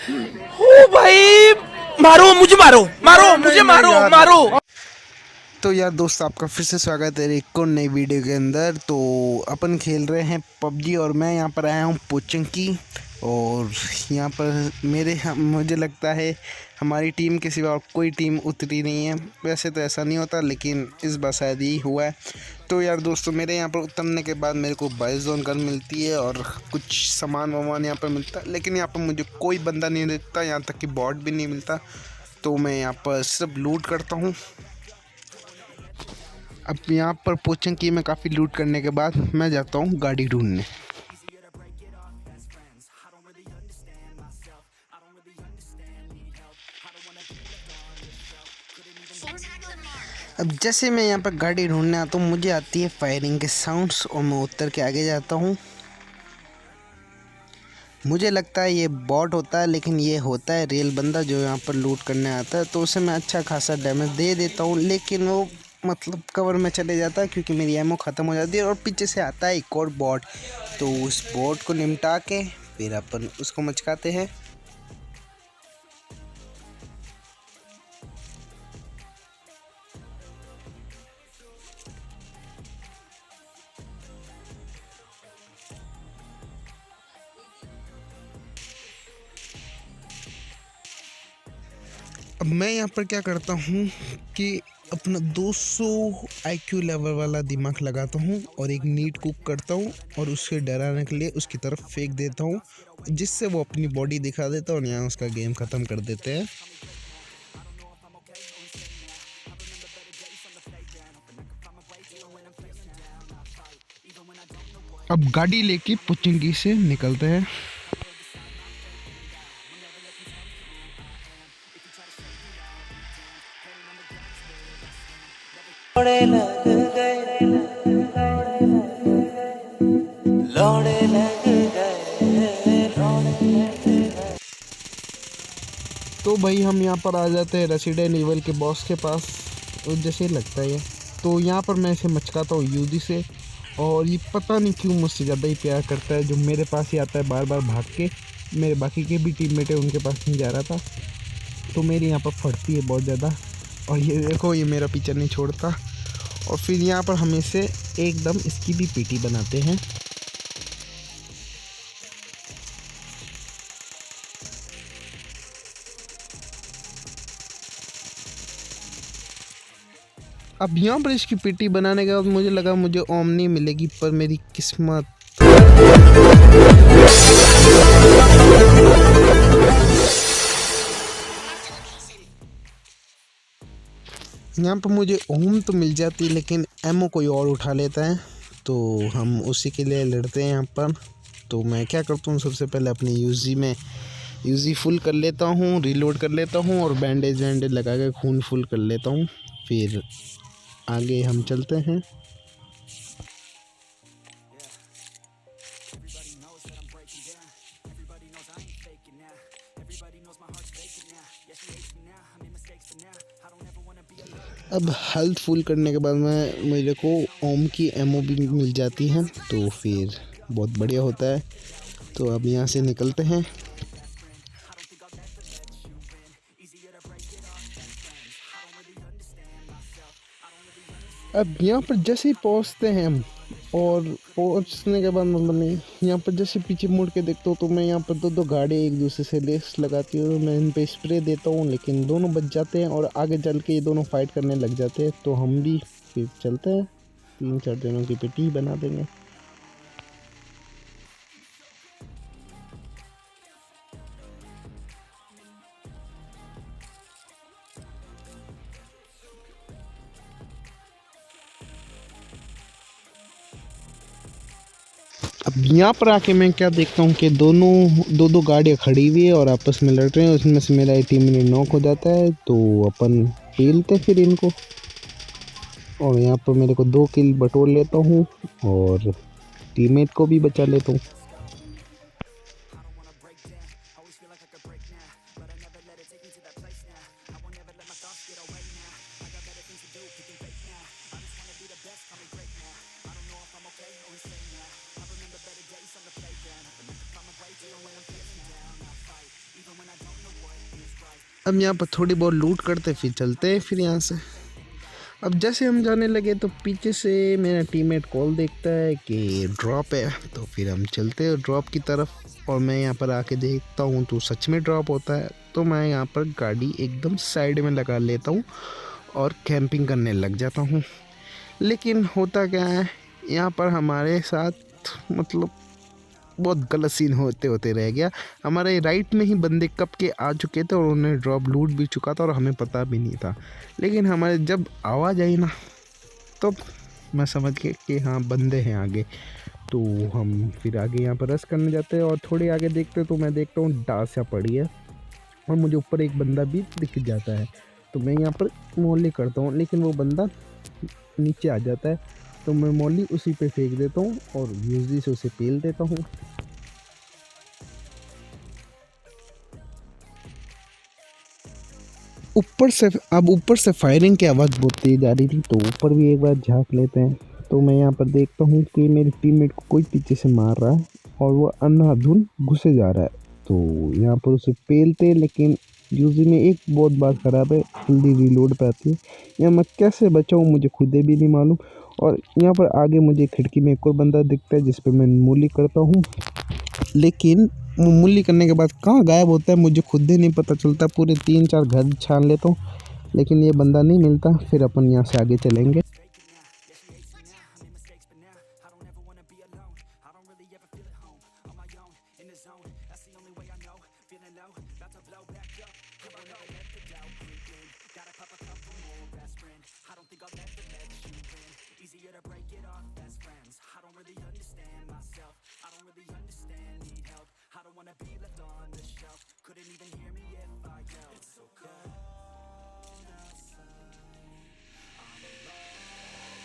ओ भाई, मारो मुझे, मारो मारो मुझे, मारो मारो। तो यार दोस्त, आपका फिर से स्वागत है एक और नई वीडियो के अंदर। तो अपन खेल रहे हैं पबजी और मैं यहाँ पर आया हूँ पोचंकी। और यहाँ पर मुझे लगता है हमारी टीम के सिवा और कोई टीम उतरी नहीं है। वैसे तो ऐसा नहीं होता, लेकिन इस बार शायद ही हुआ है। तो यार दोस्तों, मेरे यहाँ पर उतरने के बाद मेरे को बाइस जोन गन मिलती है और कुछ सामान वामान यहाँ पर मिलता है, लेकिन यहाँ पर मुझे कोई बंदा नहीं दिखता, यहाँ तक कि बॉट भी नहीं मिलता। तो मैं यहाँ पर सिर्फ लूट करता हूँ। अब यहाँ पर पोचंकी में काफ़ी लूट करने के बाद मैं जाता हूँ गाड़ी ढूंढने। अब जैसे मैं यहाँ पर गाड़ी ढूंढने आता हूँ, मुझे आती है फायरिंग के साउंड्स और मैं उतर के आगे जाता हूँ। मुझे लगता है ये बॉट होता है, लेकिन ये होता है रियल बंदा जो यहाँ पर लूट करने आता है। तो उसे मैं अच्छा खासा डैमेज दे देता हूँ, लेकिन वो मतलब कवर में चले जाता है क्योंकि मेरी एमो ख़त्म हो जाती है। और पीछे से आता है एक और बॉट, तो उस बॉट को निपटा के फिर अपन उसको मचकाते हैं। अब मैं यहाँ पर क्या करता हूँ कि अपना 200 IQ लेवल वाला दिमाग लगाता हूँ और एक नीट कुक करता हूँ और उससे डराने के लिए उसकी तरफ फेंक देता हूँ, जिससे वो अपनी बॉडी दिखा देता है और यहाँ उसका गेम ख़त्म कर देते हैं। अब गाड़ी लेके पुचिंगी से निकलते हैं। लौड़े लग गए, लौड़े लग गए, लौड़े लग गए। तो भाई हम यहाँ पर आ जाते हैं रेसिडेंट इविल के बॉस के पास, और जैसे लगता है तो यहाँ पर मैं इसे मचकाता हूँ यूजी से। और ये पता नहीं क्यों मुझसे ज़्यादा ही प्यार करता है, जो मेरे पास ही आता है बार बार भाग के। मेरे बाकी के भी टीममेट है, उनके पास नहीं जा रहा था, तो मेरी यहाँ पर फटती है बहुत ज़्यादा। और ये देखो, ये मेरा पीछा नहीं छोड़ता। और फिर यहाँ पर हम इसे एकदम इसकी भी पीटी बनाते हैं। अब यहाँ पर इसकी पीटी बनाने के बाद मुझे लगा मुझे ओमनी मिलेगी, पर मेरी किस्मत यहाँ पर मुझे ओम तो मिल जाती, लेकिन एमओ कोई और उठा लेता है, तो हम उसी के लिए लड़ते हैं यहाँ पर। तो मैं क्या करता हूँ, सबसे पहले अपनी यूजी फुल कर लेता हूँ, रीलोड कर लेता हूँ और बैंडेज वैंडेज लगा के खून फुल कर लेता हूँ। फिर आगे हम चलते हैं। अब हेल्थ फुल करने के बाद मेरे को ओम की एमओ भी मिल जाती है, तो फिर बहुत बढ़िया होता है। तो अब यहाँ से निकलते हैं। अब यहाँ पर जैसे ही पहुँचते हैं हम, और पहुँचने के बाद मतलब नहीं, यहाँ पर जैसे पीछे मुड़ के देखता हूँ तो मैं यहाँ पर दो गाड़ी एक दूसरे से रेस लगाती हूँ। मैं इन पे स्प्रे देता हूँ, लेकिन दोनों बच जाते हैं और आगे चल के ये दोनों फाइट करने लग जाते हैं। तो हम भी फिर चलते हैं, 3-4 जनों की पेटी बना देंगे। अब यहाँ पर आके मैं क्या देखता हूँ कि दो गाड़ियाँ खड़ी हुई है और आपस में लड़ रहे हैं। उसमें से मेरा टीम में नॉक हो जाता है, तो अपन पेलते फिर इनको। और यहाँ पर मेरे को 2 किल बटोर लेता हूँ और टीममेट को भी बचा लेता हूँ। अब यहाँ पर थोड़ी बहुत लूट करते फिर चलते हैं फिर यहाँ से। अब जैसे हम जाने लगे तो पीछे से मेरा टीममेट कॉल देखता है कि ड्रॉप है, तो फिर हम चलते हैं ड्रॉप की तरफ। और मैं यहाँ पर आके देखता हूँ तो सच में ड्रॉप होता है। तो मैं यहाँ पर गाड़ी एकदम साइड में लगा लेता हूँ और कैंपिंग करने लग जाता हूँ। लेकिन होता क्या है, यहाँ पर हमारे साथ मतलब बहुत गलत सीन होते होते रह गया। हमारे राइट में ही बंदे कब के आ चुके थे और उन्हें ड्रॉप लूट भी चुका था और हमें पता भी नहीं था। लेकिन हमारे जब आवाज़ आई ना तो मैं समझ गया कि हाँ बंदे हैं आगे। तो हम फिर आगे यहाँ पर रश करने जाते हैं और थोड़े आगे देखते तो मैं देखता हूँ डासिया पड़ी है और मुझे ऊपर एक बंदा भी दिख जाता है। तो मैं यहाँ पर मोली करता हूँ, लेकिन वो बंदा नीचे आ जाता है। तो मैं मोली उसी पे फेंक देता हूँ और यूजी से उसे पेल देता हूँ। ऊपर से फायरिंग की आवाज़ बहुत तेज आ रही थी, तो ऊपर भी एक बार झांक लेते हैं। तो मैं यहाँ पर देखता हूँ कि मेरे टीममेट को कोई पीछे से मार रहा है और वो अंधाधुन घुसे जा रहा है। तो यहाँ पर उसे पेलते, लेकिन यूजी में एक बहुत बात ख़राब है, जल्दी रीलोड पे आती है। यहाँ मैं कैसे बचाऊँ मुझे खुद भी नहीं मालूम। और यहाँ पर आगे मुझे खिड़की में एक और बंदा दिखता है जिस पे मैं मूली करता हूँ, लेकिन मूली करने के बाद कहाँ गायब होता है मुझे खुद ही नहीं पता चलता। पूरे 3-4 घर छान लेता हूँ, लेकिन ये बंदा नहीं मिलता। फिर अपन यहाँ से आगे चलेंगे।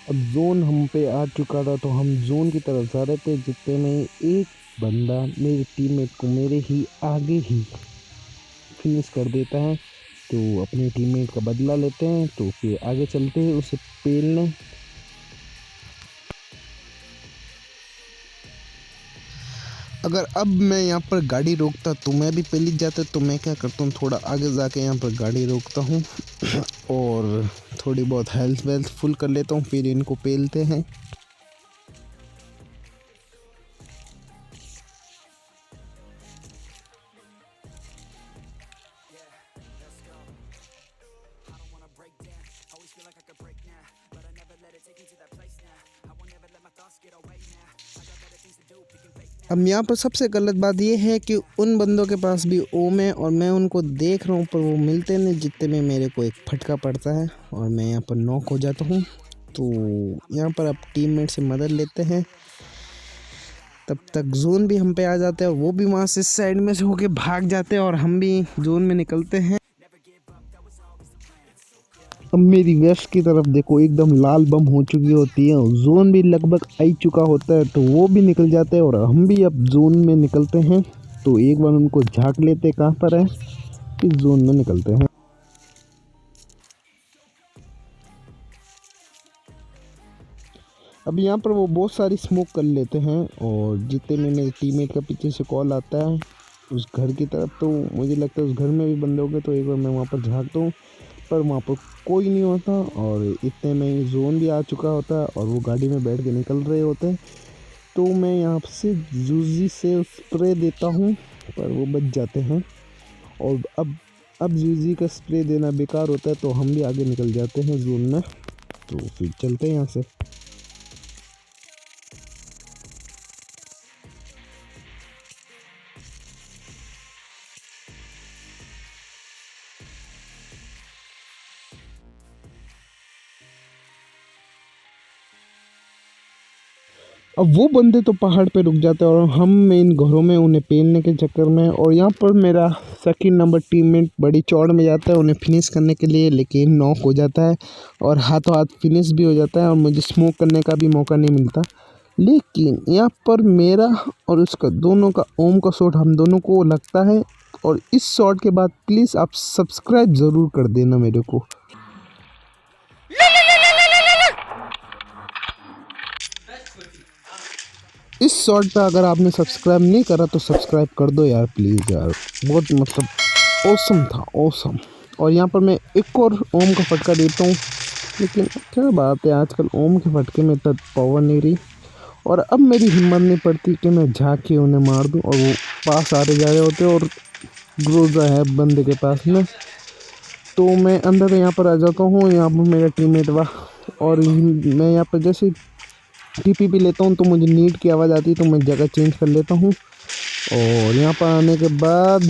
अब जोन हम पे आ चुका था, तो हम जोन की तरफ जा रहे थे। जितने में एक बंदा मेरे टीममेट को मेरे ही आगे ही फिनिश कर देता है। तो अपने टीममेट का बदला लेते हैं, तो फिर आगे चलते हैं उसे पेलने। अगर अब मैं यहाँ पर गाड़ी रोकता तो मैं भी पेलित जाता। तो मैं क्या करता हूँ, थोड़ा आगे जाके यहाँ पर गाड़ी रोकता हूँ और थोड़ी बहुत हेल्थ वेल्थ फुल कर लेता हूँ, फिर इनको पेलते हैं। अब यहाँ पर सबसे गलत बात यह है कि उन बंदों के पास भी ओम है और मैं उनको देख रहा हूँ, पर वो मिलते नहीं। जितने में मेरे को एक फटका पड़ता है और मैं यहाँ पर नॉक हो जाता हूँ। तो यहाँ पर अब टीममेट से मदद लेते हैं। तब तक जोन भी हम पे आ जाते हैं और वो भी वहाँ से साइड में से होके भाग जाते हैं और हम भी जोन में निकलते हैं। अब मेरी वेस्ट की तरफ देखो, एकदम लाल बम हो चुकी होती है। जोन भी लगभग आ चुका होता है, तो वो भी निकल जाते हैं और हम भी अब जोन में निकलते हैं। तो एक बार उनको झांक लेते हैं कहाँ पर है, इस जोन में निकलते हैं। अब यहाँ पर वो बहुत सारी स्मोक कर लेते हैं और जितने में मेरे टीममेट का पीछे से कॉल आता है उस घर की तरफ। तो मुझे लगता है उस घर में भी बंदे होंगे, तो एक बार मैं वहाँ पर झांकता हूँ, पर वहाँ पर कोई नहीं होता। और इतने में जोन भी आ चुका होता है और वो गाड़ी में बैठ के निकल रहे होते हैं। तो मैं यहाँ से जूजी से स्प्रे देता हूँ, पर वो बच जाते हैं। और अब जूजी का स्प्रे देना बेकार होता है, तो हम भी आगे निकल जाते हैं जोन में। तो फिर चलते हैं यहाँ से। अब वो बंदे तो पहाड़ पे रुक जाते हैं और हम इन घरों में उन्हें पेलने के चक्कर में। और यहाँ पर मेरा सेकंड नंबर टीममेट बड़ी चौड़ में जाता है उन्हें फिनिश करने के लिए, लेकिन नॉक हो जाता है और हाथों हाथ फिनिश भी हो जाता है और मुझे स्मोक करने का भी मौका नहीं मिलता। लेकिन यहाँ पर मेरा और उसका दोनों का ओम का शॉट हम दोनों को लगता है। और इस शॉट के बाद प्लीज़ आप सब्सक्राइब ज़रूर कर देना मेरे को। इस शॉट पे अगर आपने सब्सक्राइब नहीं करा तो सब्सक्राइब कर दो यार, प्लीज़ यार। बहुत मतलब ऑसम था, ऑसम। और यहाँ पर मैं एक और ओम का फटका देता हूँ, लेकिन क्या बात है आजकल ओम के फटके में इतना पावर नहीं रही। और अब मेरी हिम्मत नहीं पड़ती कि मैं जाके उन्हें मार दूँ, और वो पास आ रहे जा रहे होते और ग्रोजा है बंदे के पास में। तो मैं अंदर यहाँ पर आ जाता हूँ, यहाँ पर मेरा टीममेट वाह, और मैं यहाँ पर जैसे टीपी भी लेता हूँ तो मुझे नीड की आवाज़ आती है, तो मैं जगह चेंज कर लेता हूँ। और यहाँ पर आने के बाद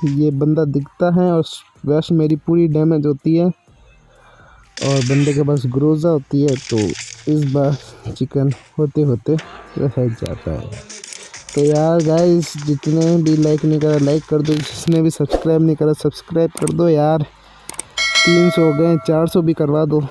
ये बंदा दिखता है और वैसे मेरी पूरी डैमेज होती है और बंदे के पास ग्रोजा होती है। तो इस बार चिकन होते होते रह जाता है। तो यार गाइस, जितने भी लाइक नहीं करा लाइक कर दो, जिसने भी सब्सक्राइब नहीं करा सब्सक्राइब कर दो यार। 300 हो गए, 400 भी करवा दो।